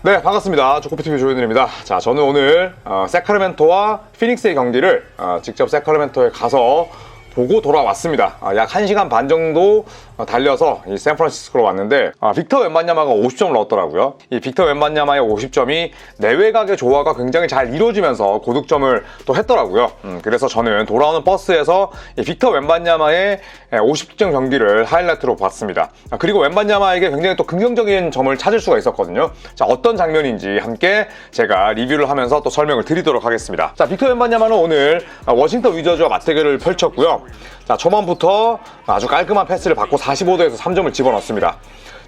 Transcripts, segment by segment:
네, 반갑습니다. 조코피TV 조현일입니다. 자, 저는 오늘 세카라멘토와 피닉스의 경기를 직접 세카라멘토에 가서 보고 돌아왔습니다. 약 1시간 반 정도 달려서 이 샌프란시스코로 왔는데 빅터 웬반야마가 50점을 넣었더라고요. 이 빅터 웬반야마의 50점이 내외각의 조화가 굉장히 잘 이루어지면서 고득점을 또 했더라고요. 그래서 저는 돌아오는 버스에서 이 빅터 웬반야마의 50점 경기를 하이라이트로 봤습니다. 그리고 웬반야마에게 굉장히 또 긍정적인 점을 찾을 수가 있었거든요. 자, 어떤 장면인지 함께 제가 리뷰를 하면서 또 설명을 드리도록 하겠습니다. 자, 빅터 웬반야마는 오늘 워싱턴 위저즈와 맞대결을 펼쳤고요. 자, 초반부터 아주 깔끔한 패스를 받고 45도에서 3점을 집어넣습니다.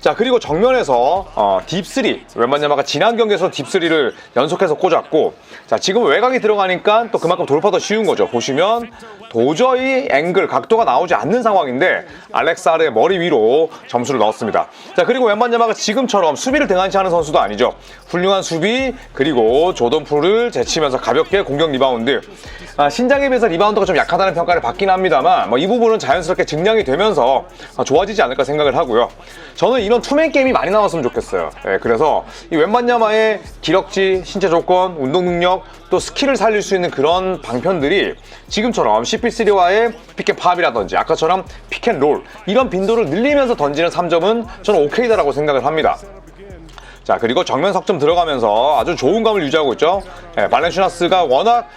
자, 그리고 정면에서 딥3, 웬반야마가 지난 경기에서 딥3를 연속해서 꽂았고, 자, 지금 외곽이 들어가니까 또 그만큼 돌파도 쉬운 거죠. 보시면 도저히 앵글, 각도가 나오지 않는 상황인데 알렉사르의 머리 위로 점수를 넣었습니다. 자, 그리고 웬반야마가 지금처럼 수비를 등한치 하는 선수도 아니죠. 훌륭한 수비, 그리고 조던 풀을 제치면서 가볍게 공격 리바운드. 신장에 비해서 리바운드가 좀 약하다는 평가를 받긴 합니다만 이 부분은 자연스럽게 증량이 되면서 좋아지지 않을까 생각을 하고요. 저는 이런 투맨 게임이 많이 나왔으면 좋겠어요. 그래서 이 웬반야마의 기럭지, 신체 조건, 운동 능력, 또 스킬을 살릴 수 있는 그런 방편들이 지금처럼 CP3와의 픽앤팝이라든지 아까처럼 픽앤롤 이런 빈도를 늘리면서 던지는 3점은 저는 오케이다라고 생각을 합니다. 자, 그리고 정면 석점 들어가면서 아주 좋은 감을 유지하고 있죠. 발렌슈나스가 워낙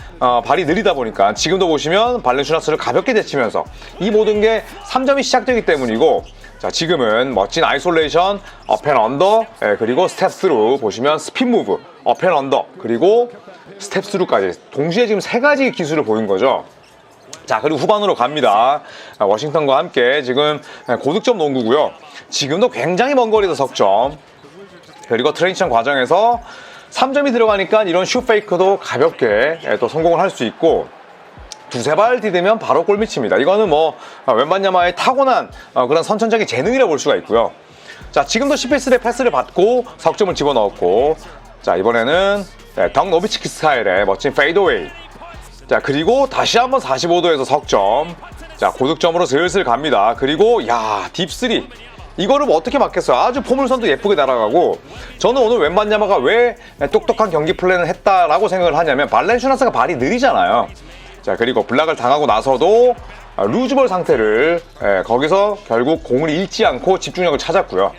발이 느리다 보니까 지금도 보시면 발렌슈나스를 가볍게 제치면서 이 모든 게 3점이 시작되기 때문이고, 자, 지금은 멋진 아이솔레이션, 업앤언더, 그리고 스텝스루 보시면 스핀 무브, 업앤언더, 그리고 스텝스루까지 동시에 지금 3가지 기술을 보인 거죠. 자, 그리고 후반으로 갑니다. 워싱턴과 함께 지금 고득점 농구고요. 지금도 굉장히 먼 거리에서 석점. 그리고 트랜지션 과정에서 3점이 들어가니까 이런 슛 페이크도 가볍게 또 성공을 할 수 있고, 두세 발 디디면 바로 골밑입니다. 이거는 웬반야마의 타고난 그런 선천적인 재능이라고 볼 수가 있고요. 자, 지금도 CP3의 패스를 받고 석점을 집어넣었고, 자, 이번에는 덩 노비치키 스타일의 멋진 페이드웨이. 자, 그리고 다시 한번 45도에서 석점. 자, 고득점으로 슬슬 갑니다. 그리고 딥3. 이거를 어떻게 막겠어요? 아주 포물선도 예쁘게 날아가고, 저는 오늘 웬반야마가 왜 똑똑한 경기 플랜을 했다라고 생각을 하냐면 발렌슈나스가 발이 느리잖아요. 자, 그리고 블락을 당하고 나서도 루즈볼 상태를 거기서 결국 공을 잃지 않고 집중력을 찾았고요.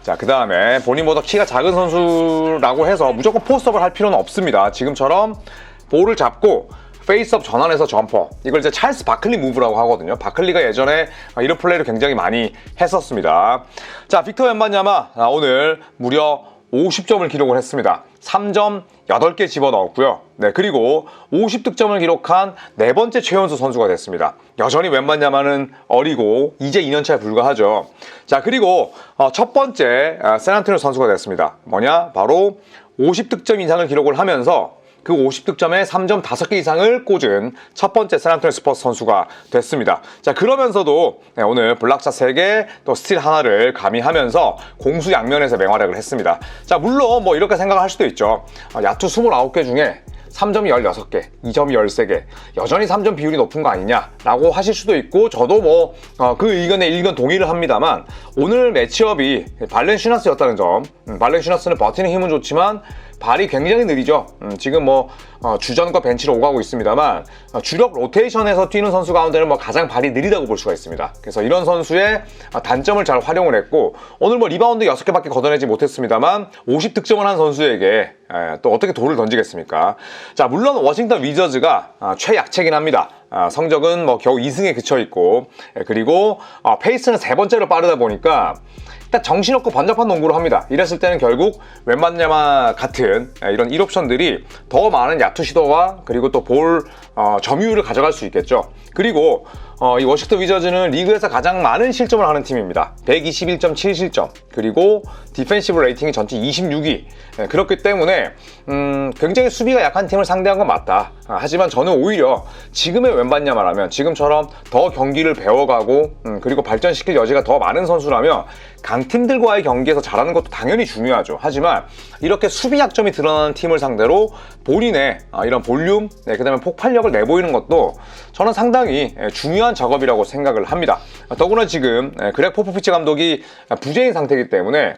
자, 그 다음에 본인보다 키가 작은 선수라고 해서 무조건 포스트업을 할 필요는 없습니다. 지금처럼 볼을 잡고 페이스업 전환해서 점퍼, 이걸 이제 찰스 바클리 무브라고 하거든요. 바클리가 예전에 이런 플레이를 굉장히 많이 했었습니다. 자, 빅터 웬반야마 오늘 무려 50점을 기록을 했습니다. 3점 8개 집어넣었고요. 네, 그리고 50득점을 기록한 네 번째 최연소 선수가 됐습니다. 여전히 웬반야마는 어리고 이제 2년차에 불과하죠. 자, 그리고 첫 번째 샌안토니오 선수가 됐습니다. 바로 50득점 이상을 기록을 하면서 그 50득점에 3점 5개 이상을 꽂은 첫 번째 샌안토니오 스퍼스 선수가 됐습니다. 자, 그러면서도 오늘 블락샷 3개, 또 스틸 하나를 가미하면서 공수 양면에서 맹활약을 했습니다. 자, 물론 이렇게 생각할 수도 있죠. 야투 29개 중에 3점이 16개, 2점이 13개, 여전히 3점 비율이 높은 거 아니냐라고 하실 수도 있고, 저도 그 의견에 일견 동의를 합니다만, 오늘 매치업이 발렌슈나스였다는 점, 발렌슈나스는 버티는 힘은 좋지만 발이 굉장히 느리죠. 지금 주전과 벤치로 오가고 있습니다만 주력 로테이션에서 뛰는 선수 가운데는 가장 발이 느리다고 볼 수가 있습니다. 그래서 이런 선수의 단점을 잘 활용을 했고, 오늘 리바운드 6개밖에 걷어내지 못했습니다만 50득점을 한 선수에게 또 어떻게 돌을 던지겠습니까? 자, 물론 워싱턴 위저즈가 최약체긴 합니다. 성적은 겨우 2승에 그쳐 있고, 그리고 페이스는 3번째로 빠르다 보니까 일단 정신없고 번잡한 농구를 합니다. 이랬을 때는 결국 웬반야마 같은 이런 1옵션들이 더 많은 야투 시도와 그리고 또 볼 점유율을 가져갈 수 있겠죠. 그리고 이 워싱턴 위저즈는 리그에서 가장 많은 실점을 하는 팀입니다. 121.7실점, 그리고 디펜시브 레이팅이 전체 26위. 그렇기 때문에 굉장히 수비가 약한 팀을 상대한 건 맞다. 하지만 저는 오히려 지금의 웬반야마라면, 지금처럼 더 경기를 배워가고 그리고 발전시킬 여지가 더 많은 선수라면 강팀들과의 경기에서 잘하는 것도 당연히 중요하죠. 하지만 이렇게 수비 약점이 드러나는 팀을 상대로 본인의 이런 볼륨, 그 다음에 폭발력을 내보이는 것도 저는 상당히 중요한 중요한 작업이라고 생각을 합니다. 더구나 지금 그렉 포포비치 감독이 부재인 상태이기 때문에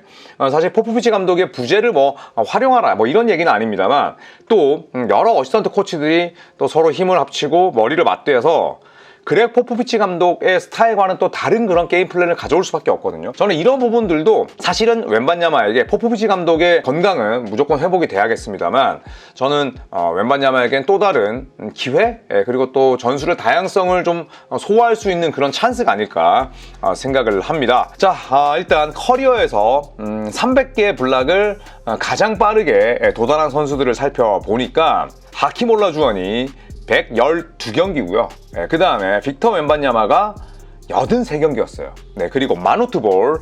사실 포포비치 감독의 부재를 뭐 활용하라 뭐 이런 얘기는 아닙니다만 또 여러 어시스턴트 코치들이 또 서로 힘을 합치고 머리를 맞대서 그렉 포포비치 감독의 스타일과는 또 다른 그런 게임 플랜을 가져올 수밖에 없거든요. 저는 이런 부분들도 사실은 웬반야마에게 포포비치 감독의 건강은 무조건 회복이 돼야겠습니다만 저는 웬반야마에겐 또 다른 기회 그리고 또 전술의 다양성을 좀 소화할 수 있는 그런 찬스가 아닐까 생각을 합니다. 자, 일단 커리어에서 300개의 블락을 가장 빠르게 도달한 선수들을 살펴보니까 하킴 올라주원이 112경기고요. 그 다음에 빅터 웬반야마가 83경기였어요. 그리고 마누트 볼,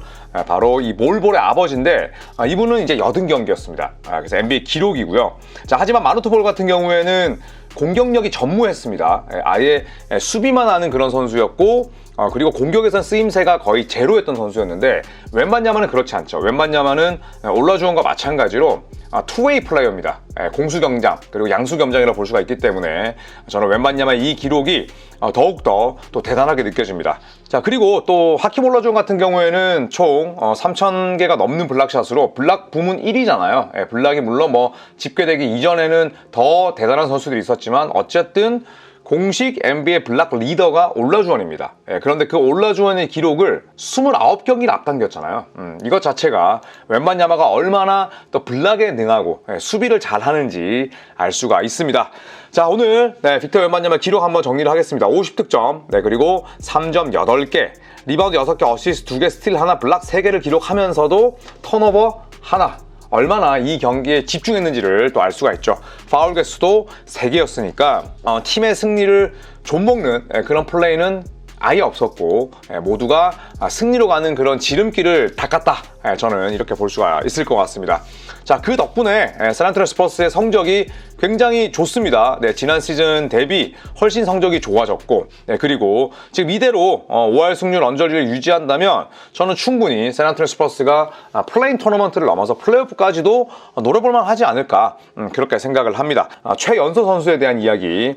바로 이 몰볼의 아버지인데 이분은 이제 80경기였습니다. 그래서 NBA 기록이고요. 자, 하지만 마누트 볼 같은 경우에는 공격력이 전무했습니다. 아예 수비만 하는 그런 선수였고 그리고 공격에선 쓰임새가 거의 제로였던 선수였는데 웬반야마는 그렇지 않죠. 웬반야마는 올라주원과 마찬가지로 투웨이 플레이어입니다. 공수경장 그리고 양수겸장이라고 볼 수가 있기 때문에 저는 웬반야마의 이 기록이 더욱더 또 대단하게 느껴집니다. 자, 그리고 또 하킴 올라주원 같은 경우에는 총 3,000개가 넘는 블락샷으로 블락 부문 1위잖아요. 블락이 물론 뭐 집계되기 이전에는 더 대단한 선수들이 있었지만 어쨌든 공식 NBA 블락 리더가 올라주원입니다. 그런데 그 올라주원의 기록을 29경기를 앞당겼잖아요. 이것 자체가 웬반야마가 얼마나 또 블락에 능하고 수비를 잘하는지 알 수가 있습니다. 자, 오늘 빅터 웬반야마 기록 한번 정리를 하겠습니다. 50득점, 그리고 3점 8개, 리바운드 6개, 어시스트 2개, 스틸 1, 블락 3개를 기록하면서도 턴오버 1, 얼마나 이 경기에 집중했는지를 또 알 수가 있죠. 파울 개수도 3개였으니까 팀의 승리를 좀먹는 그런 플레이는 아예 없었고 모두가 승리로 가는 그런 지름길을 닦았다. 저는 이렇게 볼 수가 있을 것 같습니다. 자, 그 덕분에 샌안토니오 스퍼스의 성적이 굉장히 좋습니다. 지난 시즌 대비 훨씬 성적이 좋아졌고 그리고 지금 이대로 5할 승률 언저리를 유지한다면 저는 충분히 샌안토니오 스퍼스가 플레인 토너먼트를 넘어서 플레이오프까지도 노려볼만 하지 않을까 그렇게 생각을 합니다. 최연소 선수에 대한 이야기,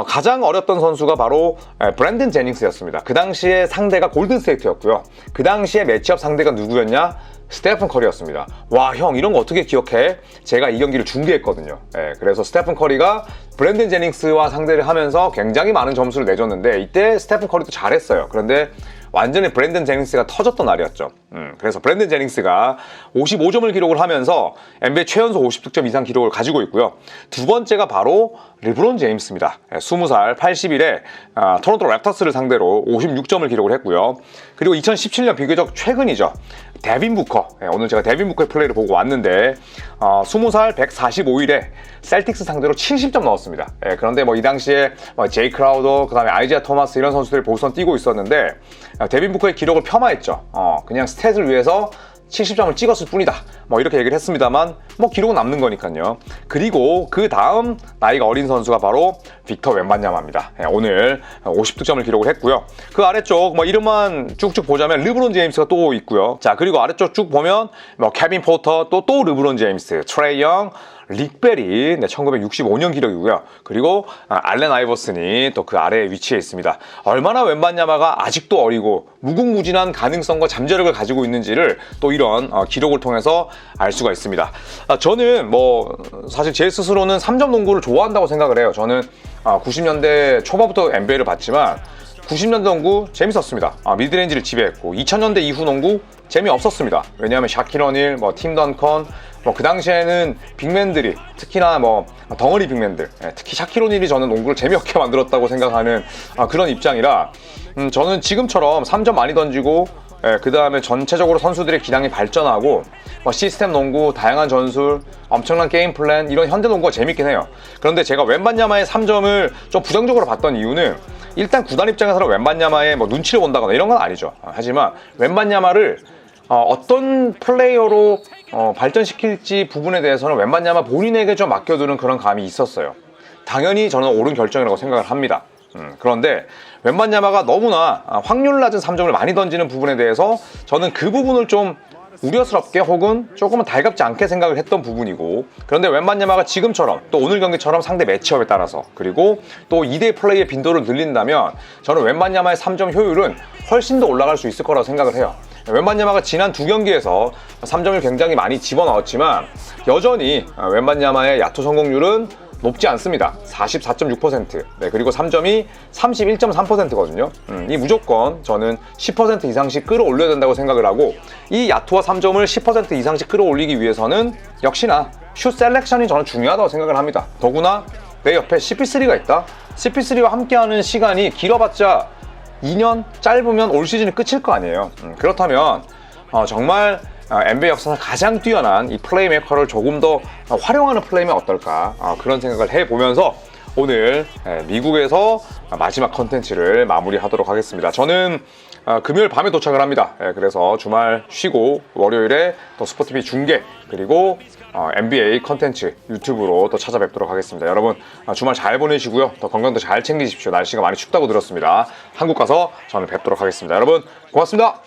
가장 어렸던 선수가 바로 브랜든 제닝스였습니다. 그 당시에 상대가 골든스테이트였고요. 그 당시에 매치업 상대가 누구였냐? 스테픈 커리였습니다. 와, 형 이런 거 어떻게 기억해? 제가 이 경기를 중계했거든요. 그래서 스테픈 커리가 브랜든 제닝스와 상대를 하면서 굉장히 많은 점수를 내줬는데 이때 스테픈 커리도 잘했어요. 그런데 완전히 브랜든 제닝스가 터졌던 날이었죠. 그래서 브랜든 제닝스가 55점을 기록을 하면서 NBA 최연소 50득점 이상 기록을 가지고 있고요. 두 번째가 바로 르브론 제임스입니다. 20살 80일에 토론토 랩터스를 상대로 56점을 기록을 했고요. 그리고 2017년 비교적 최근이죠. 데빈 부커, 오늘 제가 데빈 부커의 플레이를 보고 왔는데 20살 145일에 셀틱스 상대로 70점 넣었습니다. 그런데 뭐 이 당시에 제이 크라우더, 그 다음에 아이지아 토마스 이런 선수들이 보선 뛰고 있었는데 데빈 부커의 기록을 폄하했죠. 그냥 스탯을 위해서 70점을 찍었을 뿐이다. 뭐 이렇게 얘기를 했습니다만 뭐 기록은 남는 거니까요. 그리고 그 다음 나이가 어린 선수가 바로 빅터 웬반야마입니다. 오늘 50득점을 기록을 했고요. 그 아래쪽 뭐 이름만 쭉쭉 보자면 르브론 제임스가 또 있고요. 자, 그리고 아래쪽 쭉 보면 뭐 케빈 포터, 또 르브론 제임스, 트레이 영, 릭 베리, 1965년 기록이고요. 그리고 알렌 아이버슨이 또 그 아래에 위치해 있습니다. 얼마나 웬반야마가 아직도 어리고 무궁무진한 가능성과 잠재력을 가지고 있는지를 또 이런 기록을 통해서 알 수가 있습니다. 저는 뭐 사실 제 스스로는 3점 농구를 좋아한다고 생각을 해요. 저는 90년대 초반부터 NBA를 봤지만 90년대 농구 재밌었습니다. 미드레인지를 지배했고 2000년대 이후 농구 재미없었습니다. 왜냐하면 샤킬 오닐, 팀 던컨, 그 당시에는 빅맨들이 특히나 덩어리 빅맨들, 특히 샤킬 오닐이 저는 농구를 재미없게 만들었다고 생각하는 그런 입장이라 저는 지금처럼 3점 많이 던지고 그 다음에 전체적으로 선수들의 기량이 발전하고 시스템 농구, 다양한 전술, 엄청난 게임 플랜 이런 현대 농구가 재밌긴 해요. 그런데 제가 웬반야마의 3점을 좀 부정적으로 봤던 이유는 일단 구단 입장에서는 웬반야마의 눈치를 본다거나 이런 건 아니죠. 하지만 웬반야마를 어떤 플레이어로 발전시킬지 부분에 대해서는 웬반야마 본인에게 좀 맡겨두는 그런 감이 있었어요. 당연히 저는 옳은 결정이라고 생각을 합니다. 그런데 웬반야마가 너무나 확률 낮은 3점을 많이 던지는 부분에 대해서 저는 그 부분을 좀 우려스럽게 혹은 조금은 달갑지 않게 생각을 했던 부분이고, 그런데 웬만야마가 지금처럼 또 오늘 경기처럼 상대 매치업에 따라서 그리고 또 2대 플레이의 빈도를 늘린다면 저는 웬만야마의 3점 효율은 훨씬 더 올라갈 수 있을 거라고 생각을 해요. 웬만야마가 지난 두 경기에서 3점을 굉장히 많이 집어넣었지만 여전히 웬만야마의 야투 성공률은 높지 않습니다. 44.6%. 네, 그리고 3점이 31.3%거든요. 이 무조건 저는 10% 이상씩 끌어올려야 된다고 생각을 하고, 이 야투와 3점을 10% 이상씩 끌어올리기 위해서는 역시나 슛 셀렉션이 저는 중요하다고 생각을 합니다. 더구나 내 옆에 CP3가 있다. CP3와 함께하는 시간이 길어봤자 2년, 짧으면 올 시즌이 끝일 거 아니에요. 그렇다면 정말 NBA 역사상 가장 뛰어난 이 플레이메이커를 조금 더 활용하는 플레이면 어떨까, 그런 생각을 해보면서 오늘 미국에서 마지막 컨텐츠를 마무리하도록 하겠습니다. 저는 금요일 밤에 도착을 합니다. 그래서 주말 쉬고 월요일에 또 스포티비 중계 그리고 NBA 컨텐츠 유튜브로 또 찾아뵙도록 하겠습니다. 여러분 주말 잘 보내시고요. 더 건강도 잘 챙기십시오. 날씨가 많이 춥다고 들었습니다. 한국 가서 저는 뵙도록 하겠습니다. 여러분 고맙습니다.